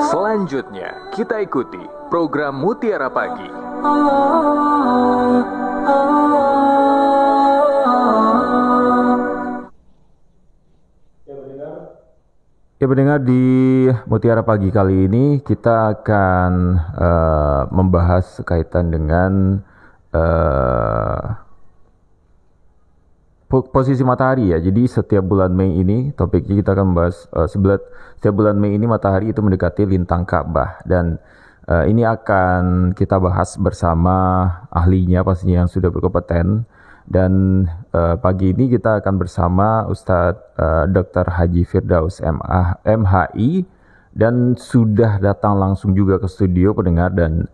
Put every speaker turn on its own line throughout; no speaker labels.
Selanjutnya, kita ikuti program Mutiara Pagi.
Ya pendengar, di Mutiara Pagi kali ini kita akan membahas kaitan dengan posisi matahari ya. Jadi setiap bulan Mei ini topiknya kita akan membahas setiap bulan Mei ini matahari itu mendekati lintang Ka'bah, dan ini akan kita bahas bersama ahlinya pastinya yang sudah berkompeten. Dan pagi ini kita akan bersama Ustadz Dr. Haji Firdaus MHI, dan sudah datang langsung juga ke studio pendengar, dan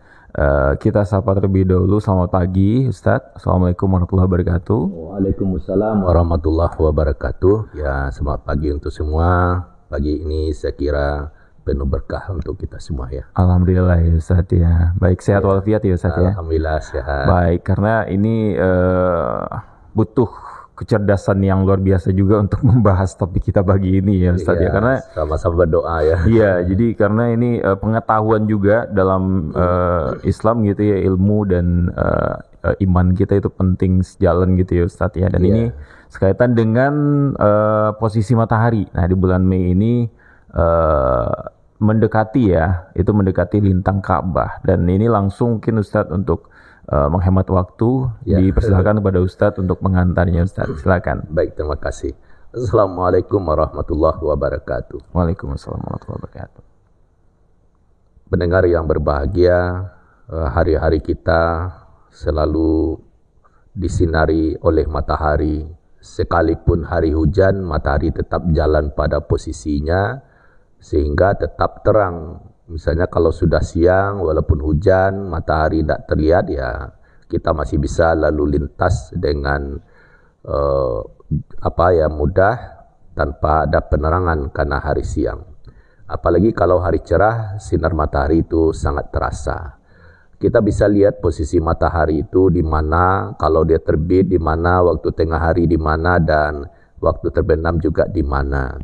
kita sapa terlebih dahulu. Selamat pagi Ustadz. Assalamualaikum warahmatullahi wabarakatuh.
Waalaikumsalam warahmatullahi wabarakatuh. Ya, selamat pagi untuk semua. Pagi ini saya kira penuh berkah untuk kita semua ya.
Alhamdulillah ya Ustadz ya. Baik, sehat walafiat ya Ustadz ya.
Alhamdulillah sehat.
Baik, karena ini butuh kecerdasan yang luar biasa juga untuk membahas topik kita pagi ini ya Ustadz ya. Karena
sama-sama berdoa ya.
Iya, jadi karena ini pengetahuan juga dalam Islam gitu ya, ilmu dan iman kita itu penting sejalan gitu ya Ustadz ya. Dan ini sekaitan dengan posisi matahari. Nah, di bulan Mei ini mendekati lintang Ka'bah, dan ini langsung mungkin Ustadz untuk menghemat waktu dipersilakan kepada Ustadz untuk mengantarnya. Ustadz, silakan.
Baik, terima kasih. Assalamualaikum warahmatullahi wabarakatuh.
Waalaikumsalam warahmatullahi wabarakatuh.
Pendengar yang berbahagia, hari-hari kita selalu disinari oleh matahari. Sekalipun hari hujan, matahari tetap jalan pada posisinya sehingga tetap terang. Misalnya kalau sudah siang, walaupun hujan, matahari tidak terlihat, ya kita masih bisa lalu lintas dengan mudah tanpa ada penerangan karena hari siang. Apalagi kalau hari cerah, sinar matahari itu sangat terasa. Kita bisa lihat posisi matahari itu di mana, kalau dia terbit di mana, waktu tengah hari di mana, dan waktu terbenam juga di mana.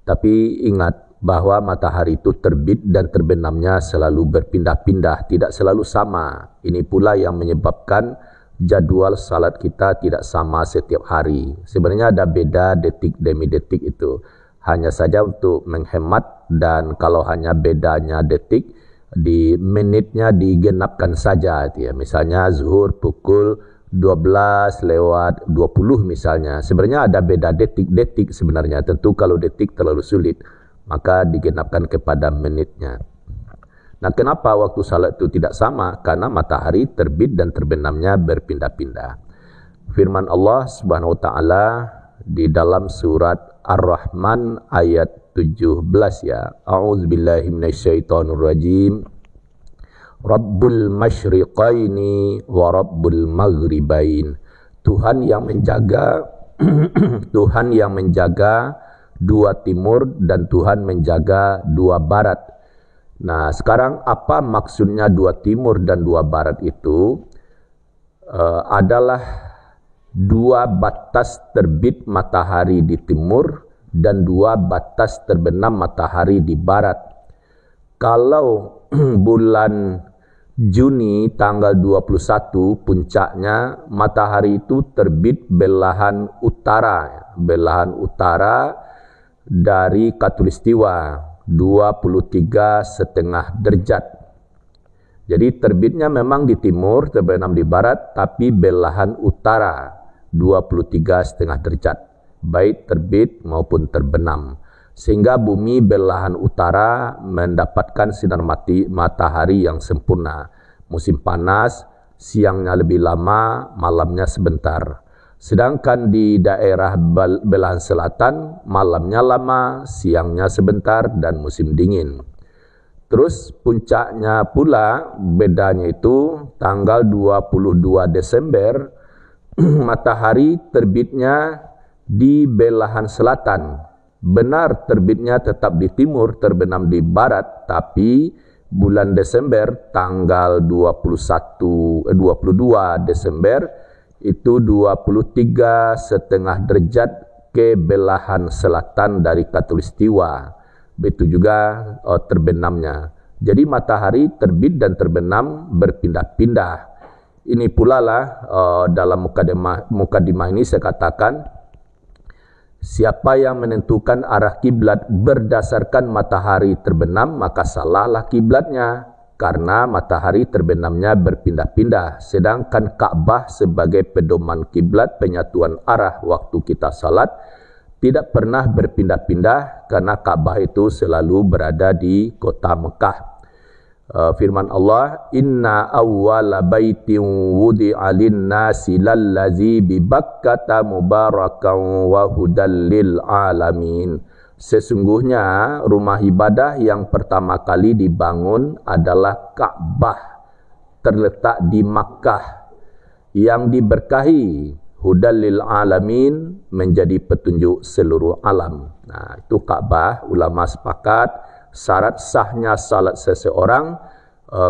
Tapi ingat bahwa matahari itu terbit dan terbenamnya selalu berpindah-pindah, tidak selalu sama. Ini pula yang menyebabkan jadwal salat kita tidak sama setiap hari. Sebenarnya ada beda detik demi detik itu. Hanya saja untuk menghemat, dan kalau hanya bedanya detik, di menitnya digenapkan saja. Ya. Misalnya zuhur pukul 12:20 misalnya. Sebenarnya ada beda detik-detik sebenarnya. Tentu kalau detik terlalu sulit, maka digenapkan kepada menitnya. Nah, kenapa waktu salat itu tidak sama? Karena matahari terbit dan terbenamnya berpindah-pindah. Firman Allah Subhanahu wa taala di dalam surat Ar-Rahman ayat 17 ya. A'udzubillahi minasyaitonirrajim. Rabbul masyriqaini wa rabbul maghribain. Tuhan yang menjaga Tuhan yang menjaga dua timur dan Tuhan menjaga dua barat. Nah, sekarang apa maksudnya dua timur dan dua barat itu? Adalah dua batas terbit matahari di timur dan dua batas terbenam matahari di barat. Kalau bulan Juni tanggal 21 puncaknya matahari itu terbit belahan utara dari Khatulistiwa 23,5 derajat. Jadi terbitnya memang di timur, terbenam di barat, tapi belahan utara 23,5 derajat, baik terbit maupun terbenam. Sehingga bumi belahan utara mendapatkan sinar matahari yang sempurna. Musim panas, siangnya lebih lama, malamnya sebentar. Sedangkan di daerah belahan selatan, malamnya lama, siangnya sebentar, dan musim dingin. Terus puncaknya pula, bedanya itu tanggal 22 Desember, matahari terbitnya di belahan selatan. Benar terbitnya tetap di timur, terbenam di barat, tapi bulan Desember tanggal 22 Desember itu 23,5 derajat ke belahan selatan dari Khatulistiwa. Begitu juga terbenamnya. Jadi matahari terbit dan terbenam berpindah-pindah. Ini pula lah dalam mukadimah ini saya katakan, siapa yang menentukan arah kiblat berdasarkan matahari terbenam, maka salahlah kiblatnya, karena matahari terbenamnya berpindah-pindah. Sedangkan Ka'bah sebagai pedoman kiblat penyatuan arah waktu kita salat tidak pernah berpindah-pindah, karena Ka'bah itu selalu berada di kota Mekah. Firman Allah, inna awwala baitin wudi'a lin-nasi lallazi bi Bakkata mubarakan wa hudal lil alamin. Sesungguhnya rumah ibadah yang pertama kali dibangun adalah Ka'bah, terletak di Makkah, yang diberkahi, hudal lil alamin, menjadi petunjuk seluruh alam. Nah, itu Ka'bah. Ulama sepakat syarat sahnya salat seseorang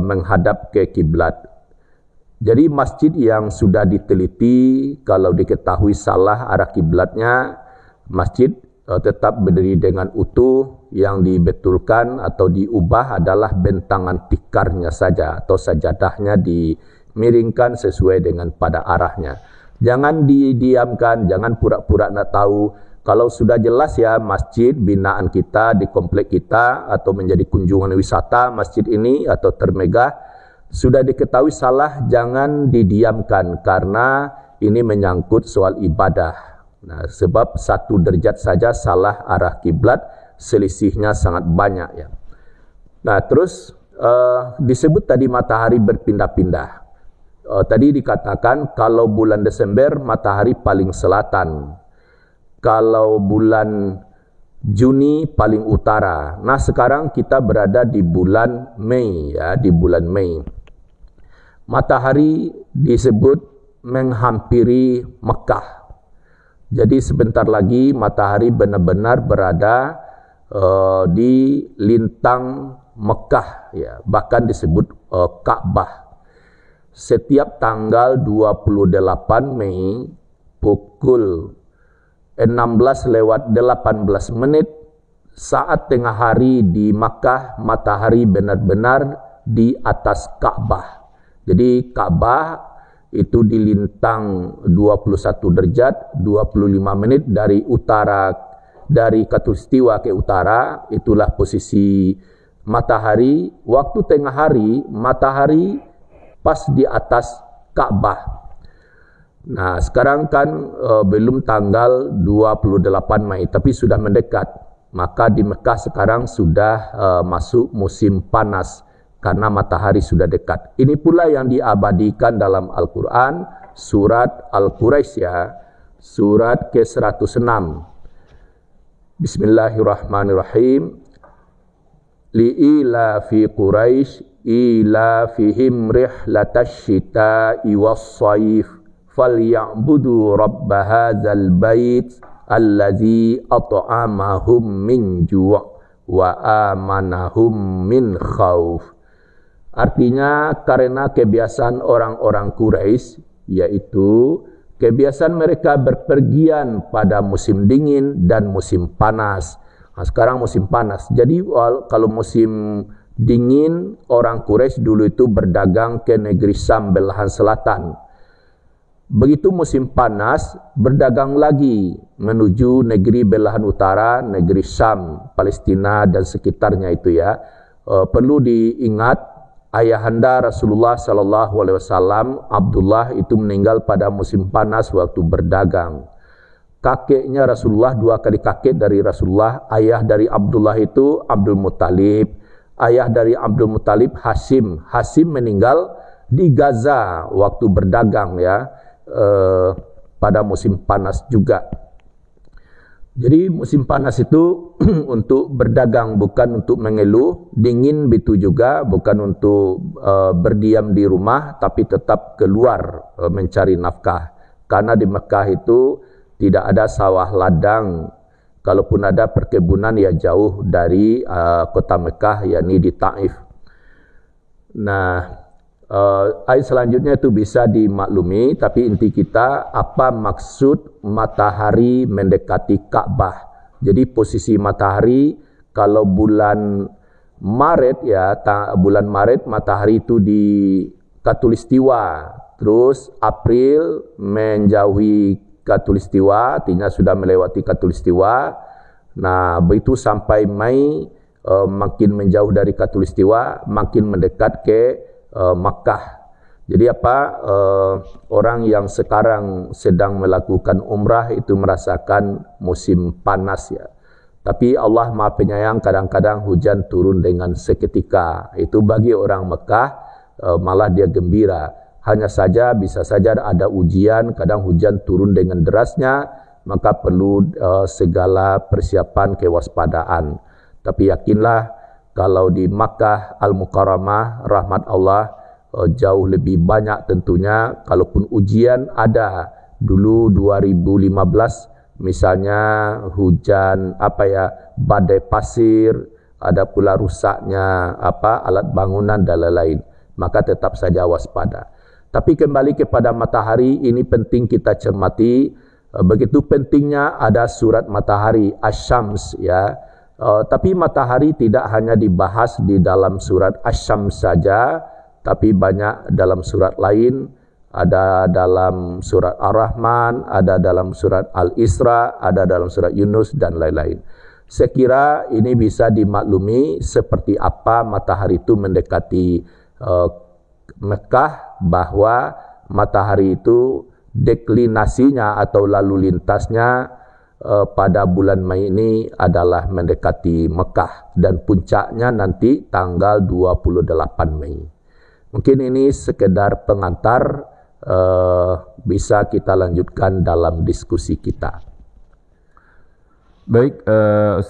menghadap ke kiblat. Jadi masjid yang sudah diteliti, kalau diketahui salah arah kiblatnya, masjid tetap berdiri dengan utuh. Yang dibetulkan atau diubah adalah bentangan tikarnya saja, atau sajadahnya dimiringkan sesuai dengan pada arahnya. Jangan didiamkan, jangan pura-pura nak tahu. Kalau sudah jelas ya masjid binaan kita di komplek kita atau menjadi kunjungan wisata masjid ini atau termegah, sudah diketahui salah, jangan didiamkan, karena ini menyangkut soal ibadah. Nah, sebab 1 derajat saja salah arah kiblat, selisihnya sangat banyak ya. Nah, terus disebut tadi matahari berpindah-pindah. Tadi dikatakan kalau bulan Desember matahari paling selatan. Kalau bulan Juni paling utara. Nah, sekarang kita berada di bulan Mei ya, di bulan Mei. Matahari disebut menghampiri Mekah. Jadi sebentar lagi matahari benar-benar berada di lintang Mekah ya, bahkan disebut Ka'bah. Setiap tanggal 28 Mei pukul 16:18 saat tengah hari di Makkah, matahari benar-benar di atas Ka'bah. Jadi Ka'bah itu di lintang 21 derajat 25 menit dari utara, dari Khatulistiwa ke utara. Itulah posisi matahari. Waktu tengah hari matahari pas di atas Ka'bah. Nah, sekarang kan belum tanggal 28 Mei, tapi sudah mendekat. Maka di Mekah sekarang sudah masuk musim panas, karena matahari sudah dekat. Ini pula yang diabadikan dalam Al-Quran, surat Al-Quraisy ya, surat ke-106. Bismillahirrahmanirrahim. Li'ila fi Quraisy ila fihim rihlatash shita'i was-shayf falyabudu rabb hadzal bait allazi at'amahum min ju' wa amanahum min khauf. Artinya karena kebiasaan orang-orang Quraisy, yaitu kebiasaan mereka berpergian pada musim dingin dan musim panas. Nah, sekarang musim panas. Jadi kalau musim dingin, orang Quraisy dulu itu berdagang ke negeri Syam belahan selatan. Begitu musim panas, berdagang lagi menuju negeri belahan utara, negeri Syam, Palestina dan sekitarnya itu ya. Perlu diingat, ayahanda Rasulullah SAW, Abdullah itu meninggal pada musim panas waktu berdagang. Kakeknya Rasulullah, 2 kali kakek dari Rasulullah, ayah dari Abdullah itu Abdul Muttalib, ayah dari Abdul Muttalib Hashim. Hashim meninggal di Gaza waktu berdagang ya. Pada musim panas juga. Jadi musim panas itu untuk berdagang, bukan untuk mengeluh. Dingin begitu juga, bukan untuk berdiam di rumah, tapi tetap keluar mencari nafkah. Karena di Mekah itu tidak ada sawah ladang. Kalaupun ada perkebunan ya jauh dari kota Mekah, yakni di Taif. Nah, Ayat selanjutnya itu bisa dimaklumi, tapi inti kita apa maksud matahari mendekati Ka'bah. Jadi posisi matahari kalau bulan Maret ya, bulan Maret matahari itu di Katulistiwa, terus April menjauhi Katulistiwa, artinya sudah melewati Katulistiwa. Nah, begitu sampai Mei makin menjauh dari Katulistiwa, makin mendekat ke Makkah. Jadi orang yang sekarang sedang melakukan umrah itu merasakan musim panas ya. Tapi Allah Maha Penyayang, kadang-kadang hujan turun dengan seketika. Itu bagi orang Mekah malah dia gembira. Hanya saja bisa saja ada ujian, kadang hujan turun dengan derasnya, maka perlu segala persiapan kewaspadaan. Tapi yakinlah kalau di Makkah Al-Mukarramah, rahmat Allah jauh lebih banyak tentunya. Kalaupun ujian ada, dulu 2015 misalnya hujan badai pasir, ada pula rusaknya alat bangunan dan lain-lain, maka tetap saja waspada. Tapi kembali kepada matahari, ini penting kita cermati. Begitu pentingnya ada surat matahari Asy-Syams ya. Tapi matahari tidak hanya dibahas di dalam surat Asy-Syams saja, tapi banyak dalam surat lain. Ada dalam surat Ar-Rahman, ada dalam surat Al-Isra, ada dalam surat Yunus dan lain-lain. Saya kira ini bisa dimaklumi seperti apa matahari itu mendekati Mekah, bahwa matahari itu deklinasinya atau lalu lintasnya pada bulan Mei ini adalah mendekati Mekah, dan puncaknya nanti tanggal 28 Mei. Mungkin ini sekedar pengantar, bisa kita lanjutkan dalam diskusi kita.
Baik, Ustaz.